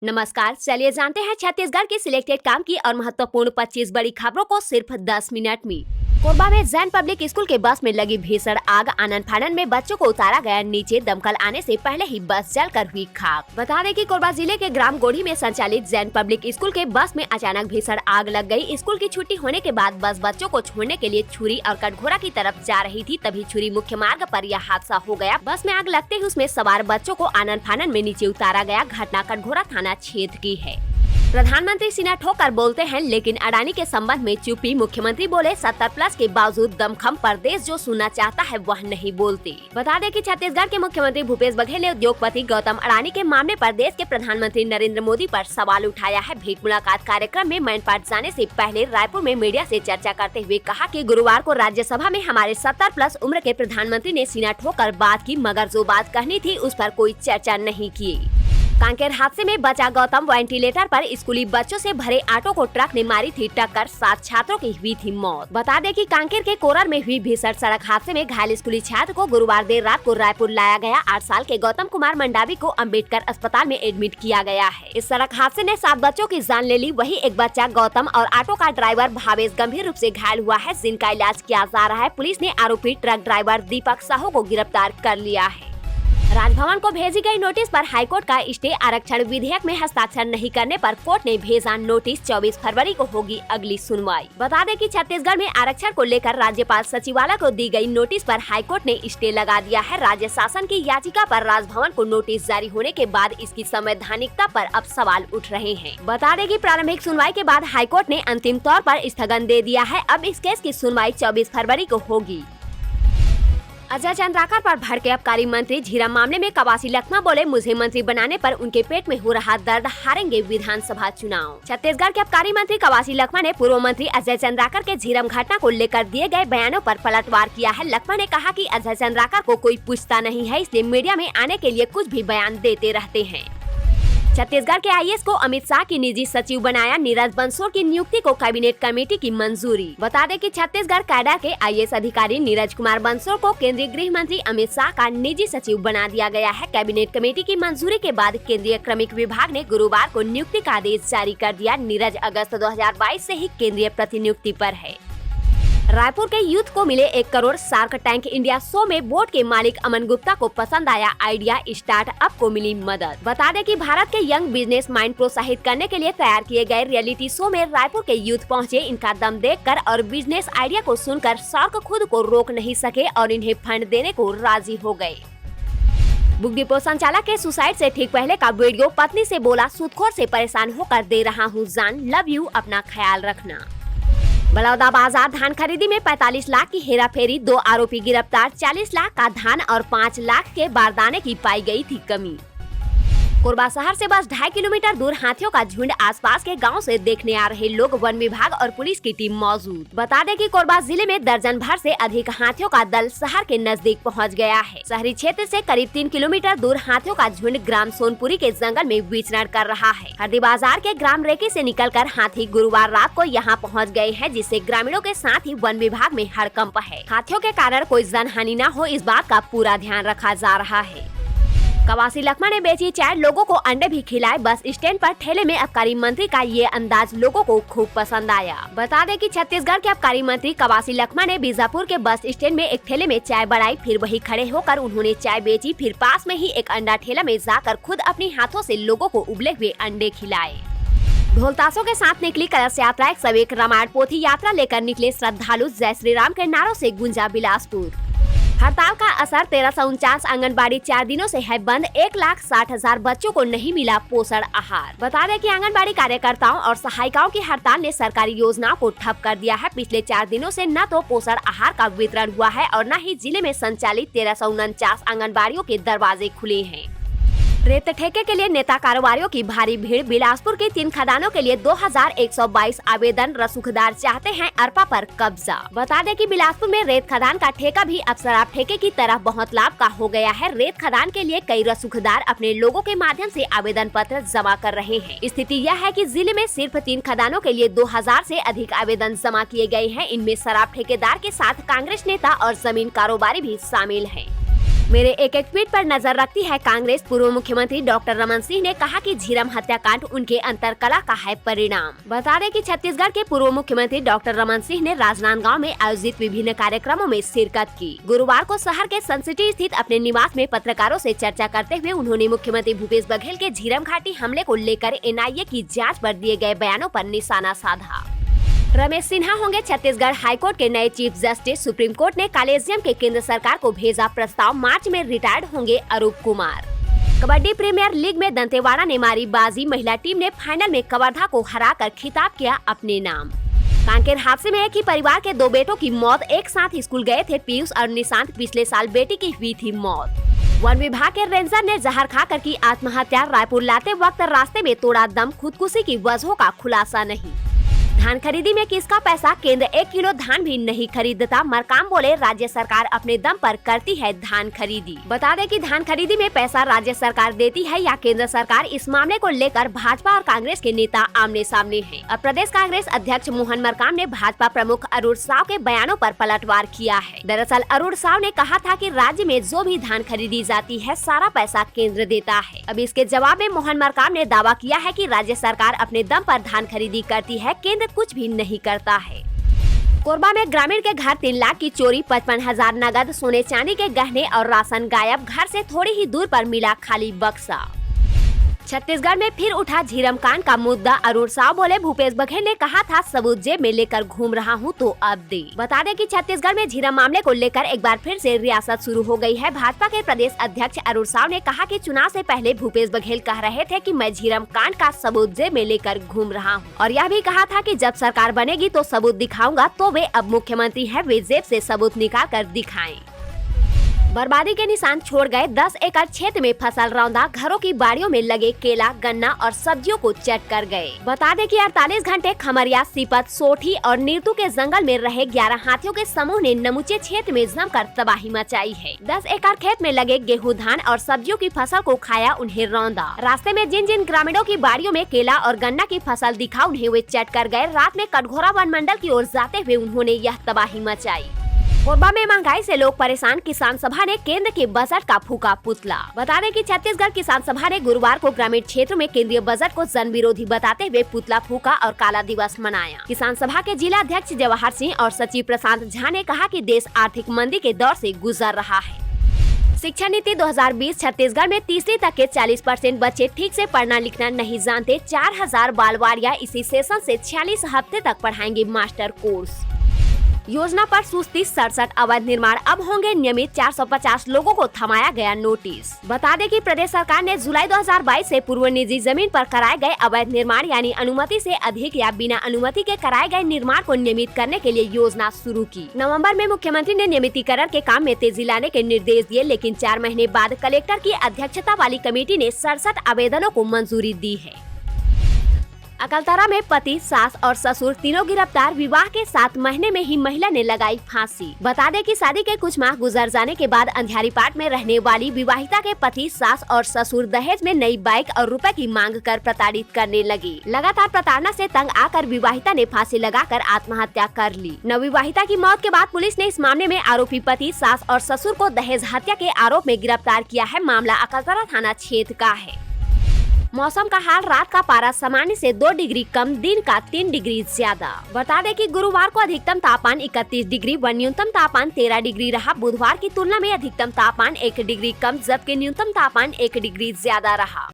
नमस्कार, चलिए जानते हैं छत्तीसगढ़ की सिलेक्टेड काम की और महत्वपूर्ण 25 बड़ी खबरों को सिर्फ 10 मिनट में। कोरबा में जैन पब्लिक स्कूल के बस में लगी भीषण आग, आनन फानन में बच्चों को उतारा गया नीचे, दमकल आने से पहले ही बस जलकर हुई खाक। बता दें कि कोरबा जिले के ग्राम गोढ़ी में संचालित जैन पब्लिक स्कूल के बस में अचानक भीषण आग लग गई। स्कूल की छुट्टी होने के बाद बस बच्चों को छोड़ने के लिए छुरी और कटघोरा की तरफ जा रही थी, तभी छुरी मुख्य मार्ग पर यह हादसा हो गया। बस में आग लगते ही उसमें सवार बच्चों को आनन फानन में नीचे उतारा गया। घटना कटघोरा थाना क्षेत्र की है। प्रधानमंत्री सीना ठोकर बोलते हैं, लेकिन अडानी के संबंध में चुप्पी। मुख्यमंत्री बोले 70+ के बावजूद दमखम प्रदेश जो सुनना चाहता है वह नहीं बोलती। बता दें कि छत्तीसगढ़ के मुख्यमंत्री भूपेश बघेल ने उद्योगपति गौतम अडानी के मामले पर देश के प्रधानमंत्री नरेंद्र मोदी पर सवाल उठाया है। भेंट मुलाकात कार्यक्रम में मैनपाट जाने से पहले रायपुर में मीडिया से चर्चा करते हुए कहा कि गुरुवार को राज्यसभा में हमारे 70+ उम्र के प्रधानमंत्री ने सीना ठोकर बात की, मगर जो बात कहनी थी उस पर कोई चर्चा नहीं की। कांकेर हादसे में बचा गौतम, वेंटिलेटर पर स्कूली बच्चों से भरे ऑटो को ट्रक ने मारी थी टक्कर, 7 छात्रों की हुई थी मौत। बता दें कि कांकेर के कोरर में हुई भीषण सड़क हादसे में घायल स्कूली छात्र को गुरुवार देर रात को रायपुर लाया गया। 8 साल के गौतम कुमार मंडावी को अम्बेडकर अस्पताल में एडमिट किया गया है। इस सड़क हादसे ने 7 बच्चों की जान ले ली। वही एक बच्चा गौतम और ऑटो का ड्राइवर भावेश गंभीर रूप से घायल हुआ है, जिनका इलाज किया जा रहा है। पुलिस ने आरोपी ट्रक ड्राइवर दीपक साहू को गिरफ्तार कर लिया है। राजभवन को भेजी गई नोटिस पर हाईकोर्ट का स्टे, आरक्षण विधेयक में हस्ताक्षर नहीं करने पर कोर्ट ने भेजा नोटिस। 24 फरवरी को होगी अगली सुनवाई। बता दें कि छत्तीसगढ़ में आरक्षण को लेकर राज्यपाल सचिवालय को दी गई नोटिस पर हाईकोर्ट ने स्टे लगा दिया है। राज्य शासन की याचिका पर राजभवन को नोटिस जारी होने के बाद इसकी संवैधानिकता पर अब सवाल उठ रहे हैं। बता दें कि प्रारंभिक सुनवाई के बाद हाईकोर्ट ने अंतिम तौर पर स्थगन दे दिया है। अब इस केस की सुनवाई 24 फरवरी को होगी। अजय चंद्राकर पर भड़के आबकारी मंत्री। झीरम मामले में कवासी लखमा बोले, मुझे मंत्री बनाने पर उनके पेट में हो रहा दर्द, हारेंगे विधानसभा चुनाव। छत्तीसगढ़ के आबकारी मंत्री कवासी लखमा ने पूर्व मंत्री अजय चंद्राकर के झीरम घटना को लेकर दिए गए बयानों पर पलटवार किया है। लखमा ने कहा कि अजय चंद्राकर को कोई पूछता नहीं है, इसलिए मीडिया में आने के लिए कुछ भी बयान देते रहते हैं। छत्तीसगढ़ के आईएएस को अमित शाह की निजी सचिव बनाया। नीरज बंसोड़ की नियुक्ति को कैबिनेट कमेटी की मंजूरी। बता दें कि छत्तीसगढ़ कैडर के आईएएस अधिकारी नीरज कुमार बंसोड़ को केंद्रीय गृह मंत्री अमित शाह का निजी सचिव बना दिया गया है। कैबिनेट कमेटी की मंजूरी के बाद केंद्रीय क्रमिक विभाग ने गुरुवार को नियुक्ति का आदेश जारी कर दिया। नीरज अगस्त 2022 से ही केंद्रीय प्रतिनियुक्ति पर है। रायपुर के यूथ को मिले 1 crore. Shark tank India show में बोर्ड के मालिक अमन गुप्ता को पसंद आया आइडिया, स्टार्टअप को मिली मदद। बता दें कि भारत के यंग बिजनेस माइंड प्रोत्साहित करने के लिए तैयार किए गए रियलिटी शो में रायपुर के यूथ पहुंचे। इनका दम देखकर और बिजनेस आइडिया को सुनकर शार्क खुद को रोक नहीं सके और इन्हें फंड देने को राजी हो गए। बुक डिपो संचालक के सुसाइड से ठीक पहले का वीडियो। पत्नी से बोला, सूदखोर से परेशान होकर दे रहा हूँ जान, लव यू, अपना ख्याल रखना। बलौदाबाजार धान खरीदी में 45 लाख की हेराफेरी, 2 आरोपी गिरफ्तार। 40 लाख का धान और 5 लाख के बारदाने की पाई गई थी कमी। कोरबा शहर से बस 2.5 किलोमीटर दूर हाथियों का झुंड। आसपास के गांव से देखने आ रहे लोग, वन विभाग और पुलिस की टीम मौजूद। बता दें कि कोरबा जिले में दर्जन भर से अधिक हाथियों का दल शहर के नजदीक पहुंच गया है। शहरी क्षेत्र से करीब 3 किलोमीटर दूर हाथियों का झुंड ग्राम सोनपुरी के जंगल में विचरण कर रहा है। हरदी बाजार के ग्राम रेकी से निकलकर हाथी गुरुवार रात को यहाँ पहुँच गए हैं, जिससे ग्रामीणों के साथ ही वन विभाग में हड़कंप है। हाथियों के कारण कोई जनहानि न हो, इस बात का पूरा ध्यान रखा जा रहा है। कवासी लखमा ने बेची चाय, लोगों को अंडे भी खिलाए। बस स्टैंड पर ठेले में आबकारी मंत्री का ये अंदाज लोगों को खूब पसंद आया। बता दें कि छत्तीसगढ़ के आबकारी मंत्री कवासी लखमा ने बीजापुर के बस स्टैंड में एक ठेले में चाय बढ़ाई, फिर वही खड़े होकर उन्होंने चाय बेची। फिर पास में ही एक अंडा ठेला में जाकर खुद अपने हाथों से लोगों को उबले हुए अंडे खिलाए। ढोल ताशों के साथ निकली कलश यात्रा। एक सवेक रामायण पोथी यात्रा लेकर निकले श्रद्धालु। जय श्री राम के नारों से गूंजा बिलासपुर। हड़ताल का असर। 1349 आंगनबाड़ी 4 दिनों से है बंद। 1,60,000 बच्चों को नहीं मिला पोषण आहार। बता दें कि आंगनबाड़ी कार्यकर्ताओं और सहायिकाओं की हड़ताल ने सरकारी योजनाओं को ठप कर दिया है। पिछले 4 दिनों से न तो पोषण आहार का वितरण हुआ है और न ही जिले में संचालित 1349 आंगनबाड़ियों के दरवाजे खुले हैं। रेत ठेके के लिए नेता कारोबारियों की भारी भीड़। बिलासपुर के 3 खदानों के लिए 2122 आवेदन। रसूखदार चाहते हैं अरपा पर कब्जा। बता दें कि बिलासपुर में रेत खदान का ठेका भी अब शराब ठेके की तरह बहुत लाभ का हो गया है। रेत खदान के लिए कई रसूखदार अपने लोगों के माध्यम से आवेदन पत्र जमा कर रहे हैं। स्थिति यह है कि जिले में सिर्फ 3 खदानों के लिए 2000 से अधिक आवेदन जमा किए गए हैं। इनमें शराब ठेकेदार के साथ कांग्रेस नेता और जमीन कारोबारी भी शामिल है। मेरे एक ट्वीट पर नजर रखती है कांग्रेस। पूर्व मुख्यमंत्री डॉक्टर रमन सिंह ने कहा कि झीरम हत्याकांड उनके अंतरकला का है परिणाम। बता दें कि छत्तीसगढ़ के पूर्व मुख्यमंत्री डॉक्टर रमन सिंह ने राजनांदगांव में आयोजित विभिन्न कार्यक्रमों में शिरकत की। गुरुवार को शहर के सन सिटी स्थित अपने निवास में पत्रकारों से चर्चा करते हुए उन्होंने मुख्यमंत्री भूपेश बघेल के झीरम घाटी हमले को लेकर NIA की जाँच पर दिए गए बयानों पर निशाना साधा। रमेश सिन्हा होंगे छत्तीसगढ़ हाईकोर्ट के नए चीफ जस्टिस। सुप्रीम कोर्ट ने कॉलेजियम के केंद्र सरकार को भेजा प्रस्ताव। मार्च में रिटायर्ड होंगे अरूप कुमार। कबड्डी प्रीमियर लीग में दंतेवाड़ा ने मारी बाजी। महिला टीम ने फाइनल में कवर्धा को हराकर खिताब किया अपने नाम। कांकेर हादसे में एक ही परिवार के 2 बेटों की मौत। एक साथ स्कूल गए थे पीयूष और निशांत। पिछले साल बेटी की हुई थी मौत। वन विभाग के रेंजर ने जहर खाकर की आत्महत्या। रायपुर लाते वक्त रास्ते में तोड़ा दम। खुदकुशी की वजहों का खुलासा नहीं। धान खरीदी में किसका पैसा? केंद्र 1 किलो धान भी नहीं खरीदता। मरकाम बोले राज्य सरकार अपने दम पर करती है धान खरीदी। बता दें कि धान खरीदी में पैसा राज्य सरकार देती है या केंद्र सरकार। इस मामले को लेकर भाजपा और कांग्रेस के नेता आमने सामने हैं। अब प्रदेश कांग्रेस अध्यक्ष मोहन मरकाम ने भाजपा प्रमुख अरुण साव के बयानों पर पलटवार किया है। दरअसल अरुण साव ने कहा था कि राज्य में जो भी धान खरीदी जाती है सारा पैसा केंद्र देता है। अब इसके जवाब में मोहन मरकाम ने दावा किया है कि राज्य सरकार अपने दम पर धान खरीदी करती है, केंद्र कुछ भी नहीं करता है। कोरबा में ग्रामीण के घर 3 लाख की चोरी। 55,000 नगद, सोने चांदी के गहने और राशन गायब। घर से थोड़ी ही दूर पर मिला खाली बक्सा। छत्तीसगढ़ में फिर उठा झीरम कांड का मुद्दा। अरुण साव बोले भूपेश बघेल ने कहा था सबूत जेब में लेकर घूम रहा हूं तो अब दे। बता दें कि छत्तीसगढ़ में झीरम मामले को लेकर एक बार फिर से रियासत शुरू हो गई है। भाजपा के प्रदेश अध्यक्ष अरुण साव ने कहा कि चुनाव से पहले भूपेश बघेल कह रहे थे कि मैं झीरम कांड का सबूत जेब में लेकर घूम रहा हूँ और यह भी कहा था कि जब सरकार बनेगी तो सबूत दिखाऊंगा। तो वे अब मुख्यमंत्री है, वे जेब से सबूत निकाल कर दिखाएं। बर्बादी के निशान छोड़ गए। 10 एकड़ क्षेत्र में फसल रौंदा। घरों की बाड़ियों में लगे केला, गन्ना और सब्जियों को चट कर गए। बता दें कि 48 घंटे खमरिया, सीपत, सोठी और नीरतू के जंगल में रहे 11 हाथियों के समूह ने नमूचे क्षेत्र में जमकर तबाही मचाई है। 10 एकड़ खेत में लगे गेहूं, धान और सब्जियों की फसल को खाया, उन्हें रौंदा। रास्ते में जिन जिन ग्रामीणों की बाड़ियों में केला और गन्ना की फसल दिखा उन्हें वे चट कर गए। रात में कटघोरा वन मंडल की ओर जाते हुए उन्होंने यह तबाही मचाई। कोरबा में महंगाई से लोग परेशान। किसान सभा ने केंद्र के बजट का फूका पुतला। बता दें कि छत्तीसगढ़ किसान सभा ने गुरुवार को ग्रामीण क्षेत्रों में केंद्रीय बजट को जन विरोधी बताते हुए पुतला फूका और काला दिवस मनाया। किसान सभा के जिला अध्यक्ष जवाहर सिंह और सचिव प्रशांत झा ने कहा कि देश आर्थिक मंदी के दौर से गुजर रहा है। शिक्षा नीति 2020 छत्तीसगढ़ में तीसरी तक के 40% बच्चे ठीक से पढ़ना लिखना नहीं जानते। 4000 बालवाड़ियां इसी सेशन से 46 हफ्ते तक पढ़ाएंगे मास्टर कोर्स। योजना पर सुस्ती। 67 अवैध निर्माण अब होंगे नियमित। 450 लोगों को थमाया गया नोटिस। बता दें कि प्रदेश सरकार ने जुलाई 2022 से पूर्व निजी जमीन पर कराए गए अवैध निर्माण यानी अनुमति से अधिक या बिना अनुमति के कराए गए निर्माण को नियमित करने के लिए योजना शुरू की। नवंबर में मुख्यमंत्री ने नियमितीकरण के काम में तेजी लाने के निर्देश दिए, लेकिन 4 महीने बाद कलेक्टर की अध्यक्षता वाली कमेटी ने 67 आवेदनों को मंजूरी दी है। अकलतरा में पति, सास और ससुर तीनों गिरफ्तार। विवाह के 7 महीने में ही महिला ने लगाई फांसी। बता दें कि शादी के कुछ माह गुजर जाने के बाद अंधियारीपाट में रहने वाली विवाहिता के पति, सास और ससुर दहेज में नई बाइक और रुपए की मांग कर प्रताड़ित करने लगी। लगातार प्रताड़ना से तंग आकर विवाहिता ने फांसी लगाकर आत्महत्या कर ली। नवविवाहिता की मौत के बाद पुलिस ने इस मामले में आरोपी पति, सास और ससुर को दहेज हत्या के आरोप में गिरफ्तार किया है। मामला अकलतरा थाना क्षेत्र का है। मौसम का हाल। रात का पारा सामान्य से 2 डिग्री कम, दिन का 3 डिग्री ज्यादा। बता दें कि गुरुवार को अधिकतम तापमान 31 डिग्री व न्यूनतम तापमान 13 डिग्री रहा। बुधवार की तुलना में अधिकतम तापमान 1 डिग्री कम जबकि न्यूनतम तापमान 1 डिग्री ज्यादा रहा।